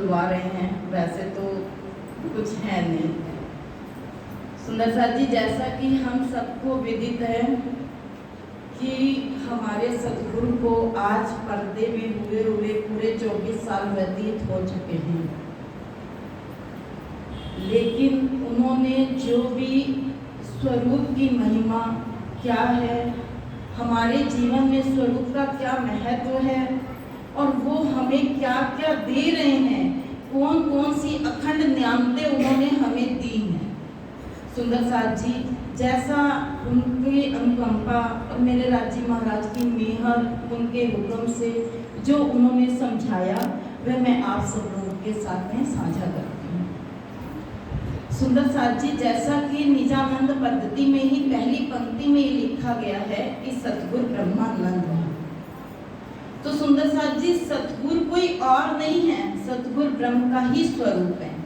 बुलवा रहे हैं, वैसे तो कुछ है नहीं। सुंदर साथ जी, जैसा कि हम सबको विदित है कि हमारे सतगुरु को आज पर्दे में हुए हुए पूरे 24 साल व्यतीत हो चुके हैं, लेकिन उन्होंने जो भी स्वरूप की महिमा क्या है, हमारे जीवन में स्वरूप का क्या महत्व है और वो हमें क्या क्या दे रहे हैं, कौन कौन सी अखंड नियामतें उन्होंने हमें दी हैं। सुंदर साथ जी, जैसा उनकी अनुकंपा और मेरे राज्य महाराज की मेहर, उनके हुक्म से जो उन्होंने समझाया वह मैं आप सब लोगों के साथ में साझा करती हूँ। सुंदर साथ जी, जैसा कि निजानंद पद्धति में ही पहली पंक्ति में ही लिखा गया है कि सतगुरु ब्रह्मानंद है, तो सुंदर साथ जी, सतगुरु कोई और नहीं है, सतगुरु ब्रह्म का ही स्वरूप है।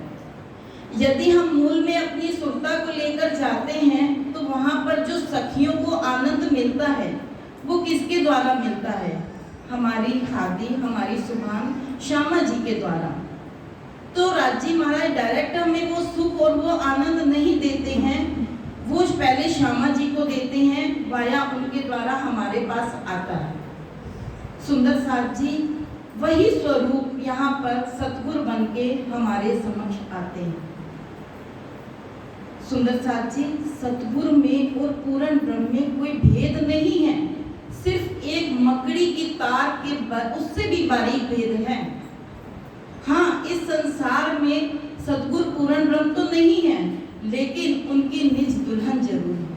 यदि हम मूल में अपनी सुरता को लेकर जाते हैं तो वहां पर जो सखियों को आनंद मिलता है वो किसके द्वारा मिलता है? हमारी खादी, हमारी सुभान श्यामा जी के द्वारा। तो राजी महाराज डायरेक्ट हमें वो सुख और वो आनंद नहीं देते हैं, वो पहले श्यामा जी को देते हैं, वाया उनके द्वारा हमारे पास आता है। सुंदर साथ जी, वही स्वरूप यहाँ पर सतगुरु बन के हमारे समक्ष आते हैं। सुंदर साथ जी, सतगुरु में और पूर्ण ब्रह्म में कोई भेद नहीं है, सिर्फ एक मकड़ी की तार के उससे भी बारीक भेद है। हाँ, इस संसार में सतगुरु पूर्ण ब्रह्म तो नहीं है, लेकिन उनकी निज दुल्हन जरूर है।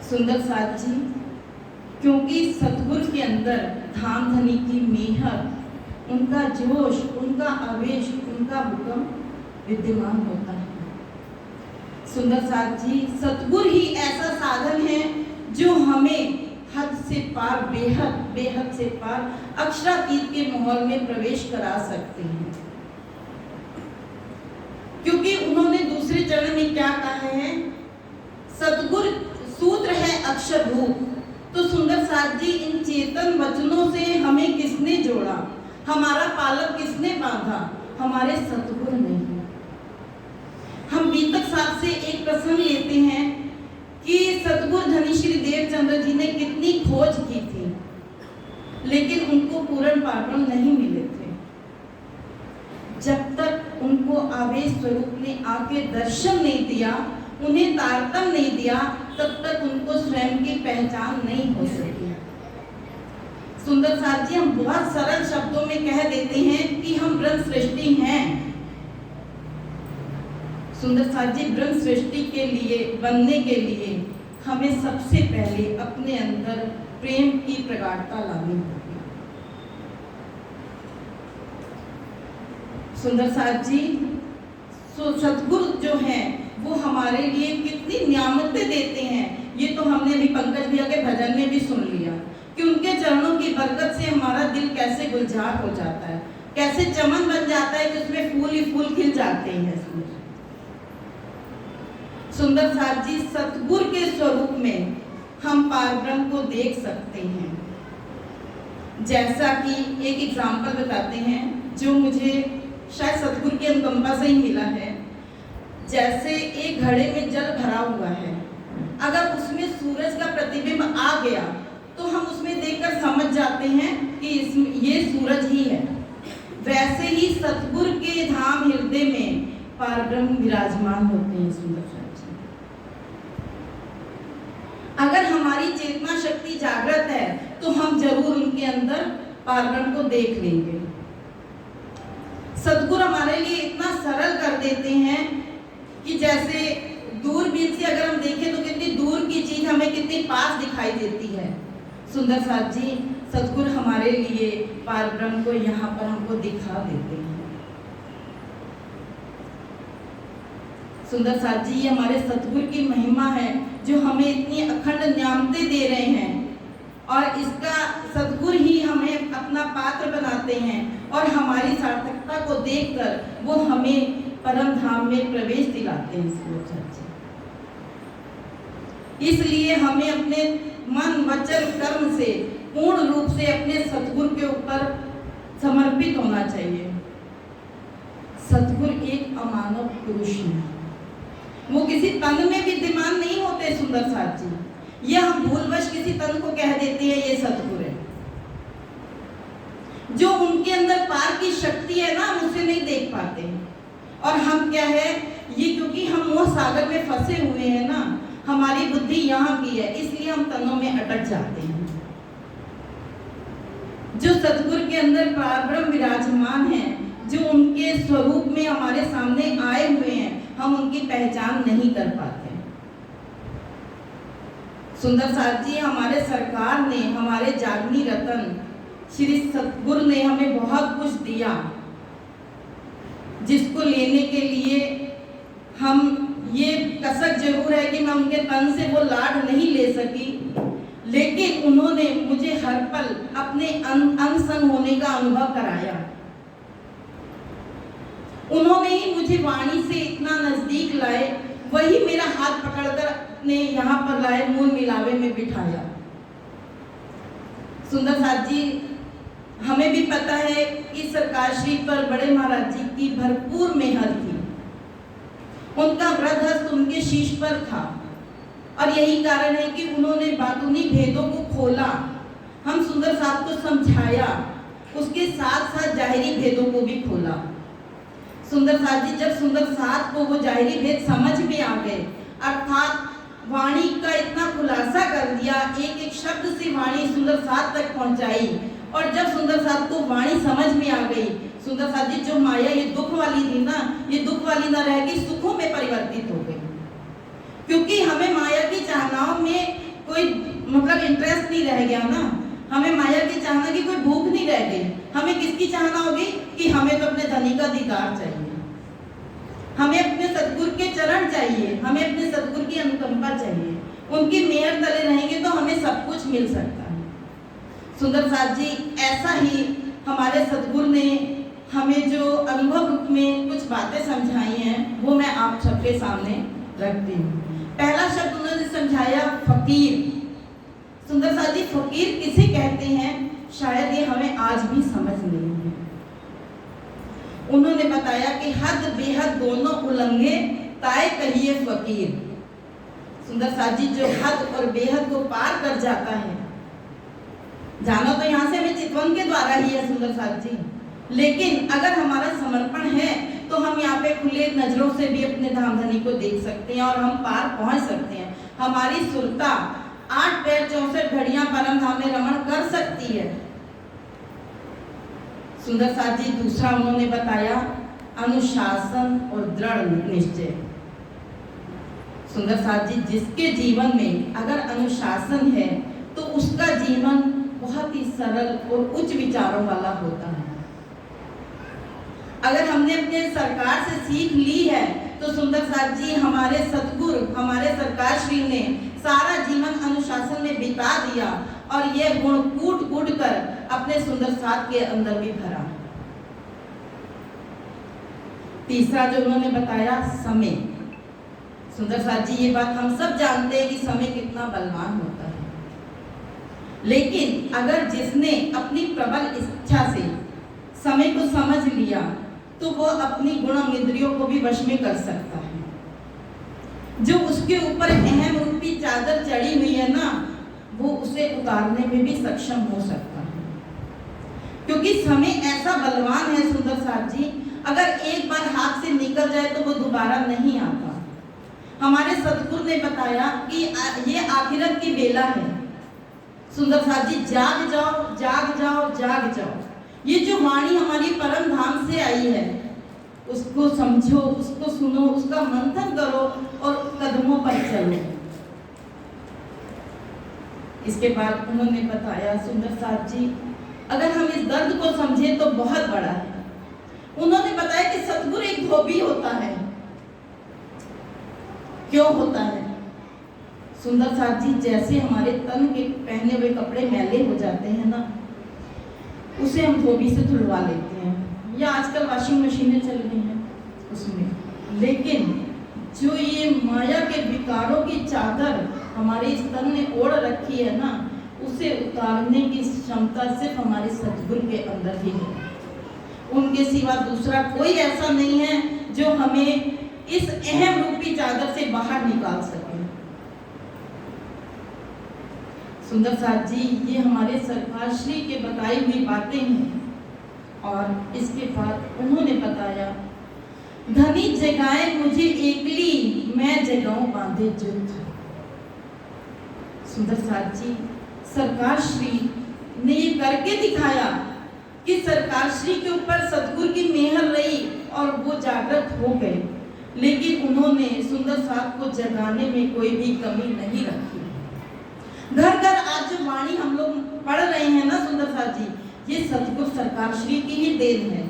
सुंदर साथ जी, क्योंकि सतगुरु के अंदर धाम धनी की मेहर, उनका जोश, उनका आवेश, उनका हुक्म विद्यमान होता है। सुंदर साथ जी, सतगुरु ही ऐसा साधन है जो हमें हद से पार, बेहद बेहद से पार अक्षरातीत के माहौल में प्रवेश करा सकते हैं। क्योंकि उन्होंने दूसरे चरण में क्या कहा है? सतगुरु सूत्र है अक्षर रूप। तो सुंदर साथ जी, इन चेतन वचनों से हमें किसने जोड़ा? हमारा पालक किसने बांधा? हमारे सतगुरु नहीं। हम बीतक साहब से एक प्रसंग लेते हैं कि सतगुरु धनी श्री देवचंद्र जी ने कितनी खोज की थी, लेकिन उनको पूर्ण पारण नहीं मिले थे। जब तक उनको आवेश स्वरूप ने आके दर्शन नहीं दिया, उन्हें तारतम्य नहीं दिया, तब तक उनको स्वयं की पहचान नहीं हो सकी। सुंदर साथ जी, हम बहुत सरल शब्दों में कह देते हैं कि हम ब्रह्म सृष्टि हैं। सुंदर साथ जी, ब्रह्म सृष्टि के लिए, बनने के लिए हमें सबसे पहले अपने अंदर प्रेम की प्रगाढ़ता लानी होगी। सुंदर साथ जी, सतगुरु जो हैं वो हमारे लिए कितनी नियामतें देते हैं, ये तो हमने अभी पंकज भैया के भजन में भी सुन लिया कि उनके चरणों की बरकत से हमारा दिल कैसे गुलजार हो जाता है, कैसे चमन बन जाता है कि उसमें फूल ही फूल खिल जाते हैं। सुंदर साथ जी, सतगुरु के स्वरूप में हम पारब्रह्म को देख सकते हैं। जैसा कि एक एग्जाम्पल बताते हैं जो मुझे शायद सतगुरु की अनुकंपा से ही मिला है। जैसे एक घड़े में जल भरा हुआ है, अगर उसमें सूरज का प्रतिबिंब आ गया तो हम उसमें देखकर समझ जाते हैं कि इसमें ये सूरज ही है। वैसे ही सतगुरु के धाम हृदय में पारब्रह्म विराजमान होते हैं। सुंदर साथ जी, अगर हमारी चेतना शक्ति जागृत है तो हम जरूर उनके अंदर पारब्रह्म को देख लेंगे। सतगुरु हमारे लिए इतना सरल कर देते हैं कि जैसे दूरबीन से अगर हम देखें तो कितनी दूर की चीज हमें कितनी पास दिखाई देती है। सुंदर साथ जी, सतगुरु हमारे लिए पारब्रह्म को यहाँ पर हमको दिखा देते हैं। सुंदर साथ जी, ये हमारे सतगुरु की महिमा है जो हमें इतनी अखंड नियामतें दे रहे हैं, और इसका सतगुरु ही हमें अपना पात्र बनाते हैं और हमारी सार्थकता को देखकर वो हमें परम धाम में प्रवेश दिलाते हैं। इसलिए हमें अपने मन, वचन, कर्म से पूर्ण रूप से अपने सतगुरु के ऊपर समर्पित होना चाहिए। सतगुरु एक अमानव पुरुष हैं, वो किसी तन में विद्यमान नहीं होते सुंदर साथ जी। ये हम भूलवश किसी तन को कह देते हैं ये सतगुरु है। जो उनके अंदर पार की शक्ति है ना, हम उसे नहीं देख पाते। और हम क्या है, ये क्योंकि हम मोह सागर में फंसे हुए हैं ना, हमारी बुद्धि यहाँ की है, इसलिए हम तनों में अटक जाते हैं। जो सतगुरु के अंदर परब्रह्म विराजमान है, जो उनके स्वरूप में हमारे सामने आए हुए हैं, हम उनकी पहचान नहीं कर पाते। सुंदर साथ जी, हमारे सरकार ने, हमारे जागनी रतन श्री सतगुरु ने हमें बहुत कुछ दिया, जिसको लेने के लिए हम ये कसक जरूर है कि मैं उनके तन से वो लाड नहीं ले सकी, लेकिन उन्होंने मुझे हर पल अपने अंग संग होने का अनुभव कराया। उन्होंने ही मुझे वाणी से इतना नजदीक लाए, वही मेरा हाथ पकड़कर ने यहाँ पर लाए, मूल मिलावे में बिठाया। सुंदर साथ जी, हमें भी पता है कि सरकार श्री पर बड़े महाराज जी की भरपूर मेहर थी, उनका वृद्ध हस्त उनके शीश पर था, और यही कारण है कि उन्होंने बातूनी भेदों को खोला, हम सुंदर साथ को समझाया, उसके साथ साथ जाहिरी भेदों को भी खोला। सुंदर साथ जी, जब सुंदर साथ को वो जाहिरी भेद समझ में आ गए, अर्थात वाणी का इतना खुलासा कर दिया, एक एक शब्द से वाणी सुंदर साथ तक पहुंचाई, और जब सुंदर साथ को वाणी समझ में आ गई, सुंदर साथ जी, जो माया ये दुख वाली थी ना, ये दुख वाली ना रह गई, सुखों में परिवर्तित हो गई। क्योंकि हमें माया की चाहनाओं में कोई मतलब इंटरेस्ट नहीं रह गया ना, हमें माया की चाहना की कोई भूख नहीं रह गई। हमें किसकी चाहना होगी कि हमें तो अपने धनी का दीदार चाहिए, हमें अपने सतगुरु के चरण चाहिए, हमें अपने सतगुरु की अनुकंपा चाहिए। उनकी मेहर तले रहेंगे तो हमें सब कुछ मिल सकता है। सुंदर साथ जी, ऐसा ही हमारे सतगुरु ने हमें जो अनुभव में कुछ बातें समझाई हैं, वो मैं आप सबके सामने रखती हूँ। पहला शब्द उन्होंने समझाया फकीर। सुंदर साथ जी, फकीर किसे कहते हैं, शायद ये हमें आज भी समझ नहीं है। उन्होंने बताया कि हद बेहद दोनों उल्लंघे ताए कहिए फकीर। सुंदर साथ जी, जो हद और बेहद को पार कर जाता है, जाना तो यहाँ से हमें चितवन के द्वारा ही है सुंदर साथ जी, लेकिन अगर हमारा समर्पण है तो हम यहाँ पे खुले नजरों से भी अपने धाम धनी को देख सकते हैं और हम पार पहुंच सकते हैं। हमारी सुरता 8 पैर 64 घड़ियां परम धाम में रमण कर सकती है। सुंदर साथ जी, दूसरा उन्होंने बताया अनुशासन और दृढ़ निश्चय। सुंदर साथ जी, जिसके जीवन में अगर अनुशासन है तो उसका जीवन बहुत ही सरल और उच्च विचारों वाला होता है। अगर हमने अपने सरकार से सीख ली है तो सुंदर साथ जी, हमारे सतगुरु, हमारे सरकार श्री ने सारा जीवन अनुशासन में बिता दिया, और ये गुण कूट कूट कर अपने सुंदर साथ के अंदर भी भरा। तीसरा जो उन्होंने बताया समय। सुंदर साथ जी, ये बात हम सब जानते हैं कि समय कितना बलवान होता है, लेकिन अगर जिसने अपनी प्रबल इच्छा से समय को समझ लिया तो वो अपनी गुण इंद्रियों को भी वश में कर सकता है। जो उसके ऊपर अहम रूपी चादर चढ़ी हुई है ना, वो उसे उतारने में भी सक्षम हो सकता है, क्योंकि समय ऐसा बलवान है सुंदर साथ जी, अगर एक बार हाथ से निकल जाए तो वो दोबारा नहीं आता। हमारे सतगुरु ने बताया कि ये आखिरत की बेला है। सुंदर साथ जी, जाग जाओ जाग जाओ जाग जाओ। ये जो वाणी हमारी परम धाम से आई है, उसको समझो, उसको सुनो, उसका मंथन करो और कदमों पर चलो। इसके बाद उन्होंने बताया सुंदर साथ जी, अगर हम इस दर्द को समझे तो बहुत बड़ा है। उन्होंने बताया कि सतगुरु एक धोबी होता है। क्यों होता है? सुंदर साथ जी, जैसे हमारे तन के पहने हुए कपड़े मैले हो जाते हैं ना, उसे हम धोबी से धुलवा लेते हैं, या आजकल वॉशिंग मशीनें चल रही हैं उसमें। लेकिन जो ये माया के विकारों की चादर हमारे इस तन ने ओढ़ रखी है ना, उसे उतारने की क्षमता सिर्फ हमारे सतगुरु के अंदर ही है। उनके सिवा दूसरा कोई ऐसा नहीं है जो हमें इस अहम रूपी चादर से बाहर निकाल सके। सुंदर साथ जी, ये हमारे सरकार श्री के बताई हुई बातें हैं। और इसके बाद उन्होंने बताया, धनी जगाए मुझे एकली, मैं जगाऊं बांधे जुट। सुंदर साथ जी, सरकार श्री ने ये करके दिखाया कि सरकार श्री के ऊपर सतगुरु की मेहर रही और वो जागृत हो गए, लेकिन उन्होंने सुंदर साथ को जगाने में कोई भी कमी नहीं रखी। घर घर आज जो वाणी हम लोग पढ़ रहे हैं ना सुंदर साथ जी, ये सतगुरु सरकार श्री की ही देन है।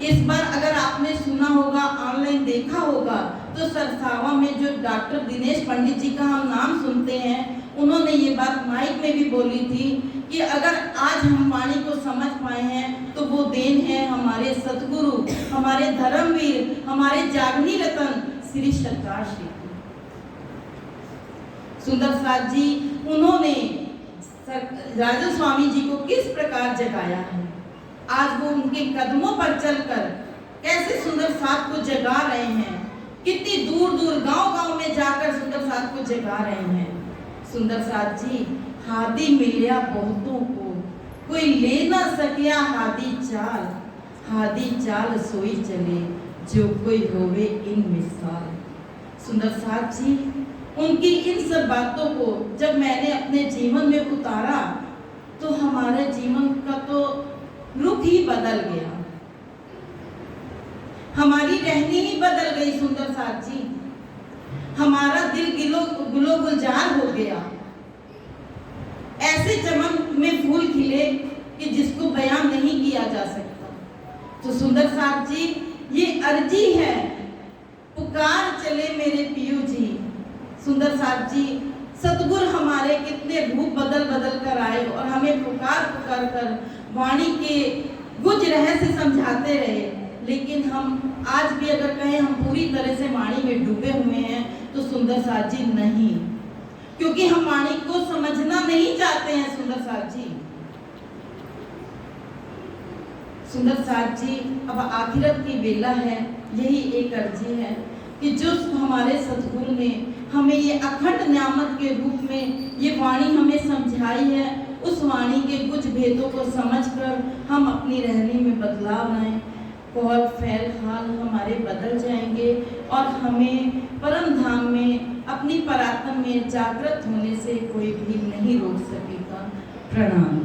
इस बार अगर आपने सुना होगा, ऑनलाइन देखा होगा, तो सरसावा में जो डॉक्टर दिनेश पंडित जी का हम नाम सुनते हैं, उन्होंने ये बात माइक में भी बोली थी कि अगर आज हम वाणी को समझ पाए हैं तो वो देन है हमारे सतगुरु, हमारे धर्मवीर, हमारे जागनी रतन श्री सरकार श्री। सुंदर साथ जी, उन्होंने राजा स्वामी जी को किस प्रकार जगाया है, आज वो उनके कदमों पर चलकर कैसे सुंदर साथ को जगा रहे हैं, कितनी दूर दूर गांव-गांव में जाकर सुंदर साथ को जगा रहे हैं। सुंदर साथ जी, हादी मिलिया बहुतों को, कोई ले ना सकिया हादी चाल, हादी चाल सोई चले जो कोई होवे इन मिसाल। सुंदर साथ जी, उनकी इन सब बातों को जब मैंने अपने जीवन में उतारा तो हमारे जीवन का तो रुख ही बदल गया, हमारी रहनी ही बदल गई। सुंदर साथ जी, हमारा दिल गुलो गुलजार हो गया, ऐसे चमन में फूल खिले कि जिसको बयान नहीं किया जा सकता। तो सुंदर साथ जी, ये अर्जी है, पुकार चले मेरे पियू जी। सुंदर साथ जी, सतगुरु हमारे कितने रूप बदल बदल कर आए और हमें पुकार पुकार कर वाणी के गुज रहस्य समझाते रहे, लेकिन हम आज भी अगर कहें हम पूरी तरह से वाणी में डूबे हुए हैं तो सुंदर साथ जी नहीं, क्योंकि हम वाणी को समझना नहीं चाहते हैं। सुंदर साथ जी, सुंदर साथ जी, अब आखिरत की बेला है, यही एक अर्जी है कि जो हमारे सतगुरु ने हमें ये अखंड नियामत के रूप में ये वाणी हमें समझाई है, उस वाणी के कुछ भेदों को समझकर हम अपनी रहनी में बदलाव लाएं, कौल फैल हाल हमारे बदल जाएंगे और हमें परम धाम में अपनी परात्म में जागृत होने से कोई भी नहीं रोक सकेगा। प्रणाम।